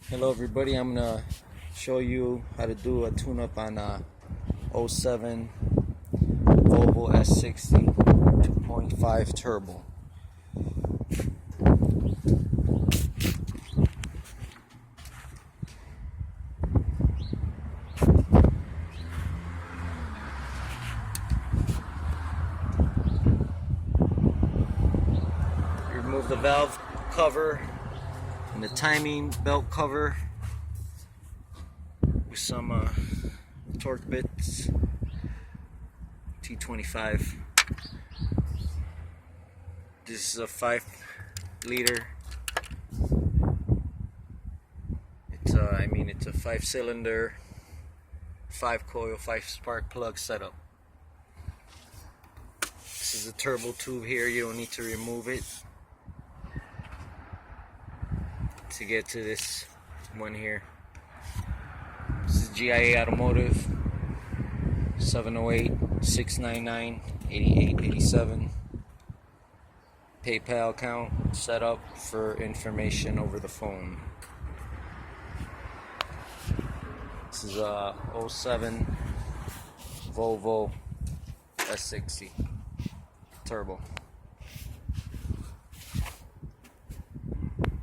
Hello everybody, I'm gonna show you how to do a tune-up on a '07 Volvo S60 2.5 turbo. Remove the valve cover and the timing belt cover with some torque bits, T25. This is a 5-liter. It's a 5-cylinder, 5-coil, 5-spark plug setup. This is a turbo tube here. You don't need to remove it to get to this one here. This is G.I.A Automotive, 708-699-8887. PayPal account set up for information over the phone. This is a '07 Volvo S60 turbo.